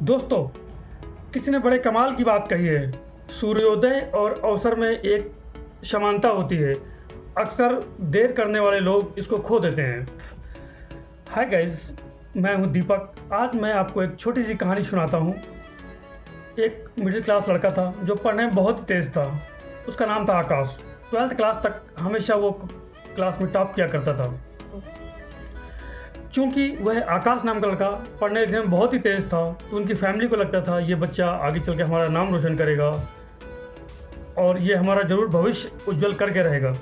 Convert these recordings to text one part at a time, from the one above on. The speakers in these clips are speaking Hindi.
दोस्तों, किसी ने बड़े कमाल की बात कही है। सूर्योदय और अवसर में एक समानता होती है। अक्सर देर करने वाले लोग इसको खो देते हैं। हाय गाइस, मैं हूं दीपक। आज मैं आपको एक छोटी सी कहानी सुनाता हूं। एक मिडिल क्लास लड़का था जो पढ़ने में बहुत ही तेज़ था। उसका नाम था आकाश। 12th क्लास तक हमेशा वो क्लास में टॉप किया करता था। चूँकि वह आकाश नाम का लड़का पढ़ने लिखने में बहुत ही तेज़ था, तो उनकी फैमिली को लगता था ये बच्चा आगे चल के हमारा नाम रोशन करेगा और ये हमारा ज़रूर भविष्य उज्जवल करके रहेगा।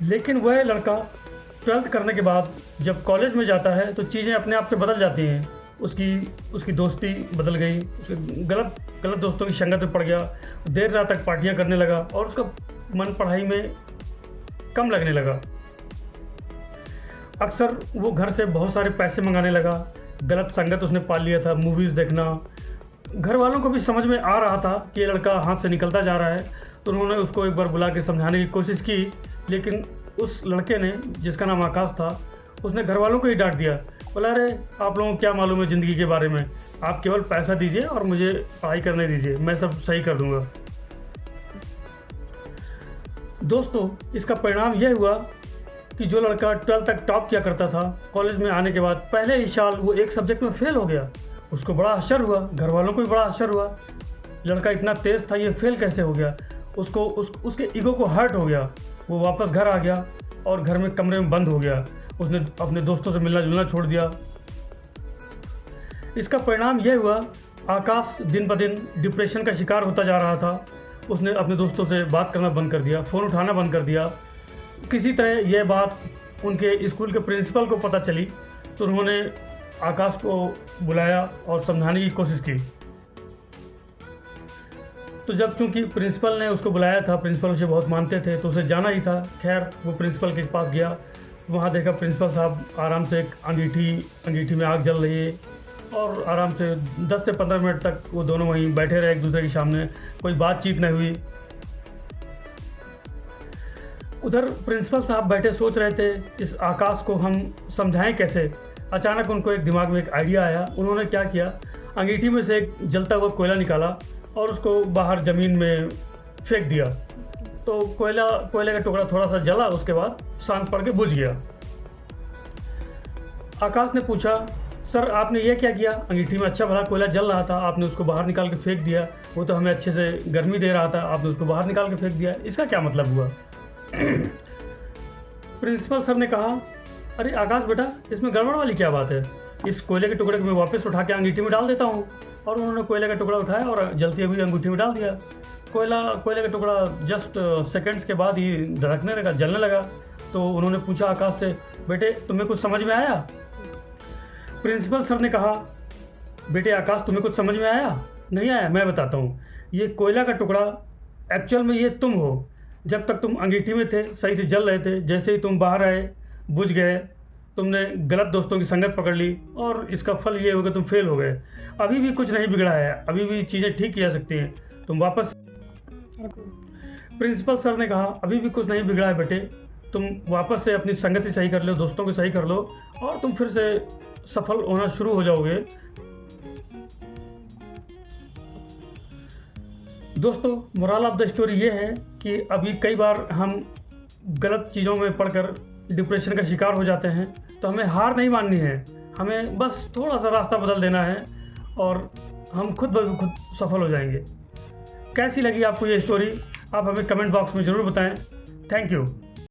लेकिन वह लड़का 12th करने के बाद जब कॉलेज में जाता है तो चीज़ें अपने आप से बदल जाती हैं। उसकी दोस्ती बदल गई। गलत दोस्तों की संगत में पड़ गया। देर रात तक पार्टियां करने लगा और उसका मन पढ़ाई में कम लगने लगा। अक्सर वो घर से बहुत सारे पैसे मंगाने लगा। गलत संगत उसने पाल लिया था, मूवीज़ देखना। घर वालों को भी समझ में आ रहा था कि ये लड़का हाथ से निकलता जा रहा है, तो उन्होंने उसको एक बार बुला के समझाने की कोशिश की। लेकिन उस लड़के ने, जिसका नाम आकाश था, उसने घर वालों को ही डांट दिया। बोला, अरे आप लोगों को क्या मालूम है ज़िंदगी के बारे में, आप केवल पैसा दीजिए और मुझे पढ़ाई करने दीजिए, मैं सब सही कर दूंगा। दोस्तों, इसका परिणाम यह हुआ कि जो लड़का 12th तक टॉप किया करता था, कॉलेज में आने के बाद पहले ही साल वो एक सब्जेक्ट में फेल हो गया। उसको बड़ा आश्चर्य हुआ, घर वालों को भी बड़ा आश्चर्य हुआ। लड़का इतना तेज़ था, ये फेल कैसे हो गया। उसके ईगो को हर्ट हो गया। वो वापस घर आ गया और घर में कमरे में बंद हो गया। उसने अपने दोस्तों से मिलना जुलना छोड़ दिया। इसका परिणाम यह हुआ, आकाश दिन ब दिन डिप्रेशन का शिकार होता जा रहा था। उसने अपने दोस्तों से बात करना बंद कर दिया, फ़ोन उठाना बंद कर दिया। किसी तरह यह बात उनके स्कूल के प्रिंसिपल को पता चली, तो उन्होंने आकाश को बुलाया और समझाने की कोशिश की। तो जब चूंकि प्रिंसिपल ने उसको बुलाया था, प्रिंसिपल उसे बहुत मानते थे, तो उसे जाना ही था। खैर, वो प्रिंसिपल के पास गया। वहाँ देखा प्रिंसिपल साहब आराम से एक अंगीठी में आग जल रही है और आराम से 10 से 15 मिनट तक वो दोनों वहीं बैठे रहे एक दूसरे के सामने। कोई बातचीत नहीं हुई। उधर प्रिंसिपल साहब बैठे सोच रहे थे इस आकाश को हम समझाएं कैसे। अचानक उनको एक दिमाग में एक आइडिया आया। उन्होंने क्या किया, अंगीठी में से एक जलता हुआ कोयला निकाला और उसको बाहर ज़मीन में फेंक दिया। तो कोयले का टुकड़ा थोड़ा सा जला, उसके बाद शांत पड़ के बुझ गया। आकाश ने पूछा, सर आपने ये क्या किया, अंगीठी में अच्छा भला कोयला जल रहा था, आपने उसको बाहर निकाल के फेंक दिया। वो तो हमें अच्छे से गर्मी दे रहा था, आपने उसको बाहर निकाल के फेंक दिया, इसका क्या मतलब हुआ। प्रिंसिपल सर ने कहा, अरे आकाश बेटा, इसमें गड़बड़ वाली क्या बात है। इस कोयले के टुकड़े को मैं वापस उठा के अंगीठी में डाल देता हूँ। और उन्होंने कोयले का टुकड़ा उठाया और जलती हुई अंगूठी में डाल दिया। कोयले का टुकड़ा जस्ट सेकंड्स के बाद ही धड़कने लगा, जलने लगा। तो उन्होंने पूछा आकाश से, बेटे तुम्हें कुछ समझ में आया। प्रिंसिपल सर ने कहा, बेटे आकाश तुम्हें कुछ समझ में आया। नहीं आया, मैं बताता हूँ। ये कोयला का टुकड़ा एक्चुअल में ये तुम हो। जब तक तुम अंगीठी में थे सही से जल रहे थे, जैसे ही तुम बाहर आए बुझ गए। तुमने गलत दोस्तों की संगत पकड़ ली और इसका फल ये हो गया, तुम फेल हो गए। अभी भी कुछ नहीं बिगड़ा है, अभी भी चीज़ें ठीक की जा सकती हैं। तुम वापस। प्रिंसिपल सर ने कहा, अभी भी कुछ नहीं बिगड़ा है बेटे, तुम वापस से अपनी संगति सही कर लो, दोस्तों को सही कर लो और तुम फिर से सफल होना शुरू हो जाओगे। दोस्तों, मोरल ऑफ द स्टोरी ये है कि अभी कई बार हम गलत चीज़ों में पड़कर डिप्रेशन का शिकार हो जाते हैं, तो हमें हार नहीं माननी है। हमें बस थोड़ा सा रास्ता बदल देना है और हम खुद ब खुद सफल हो जाएंगे। कैसी लगी आपको ये स्टोरी, आप हमें कमेंट बॉक्स में ज़रूर बताएं। Thank you.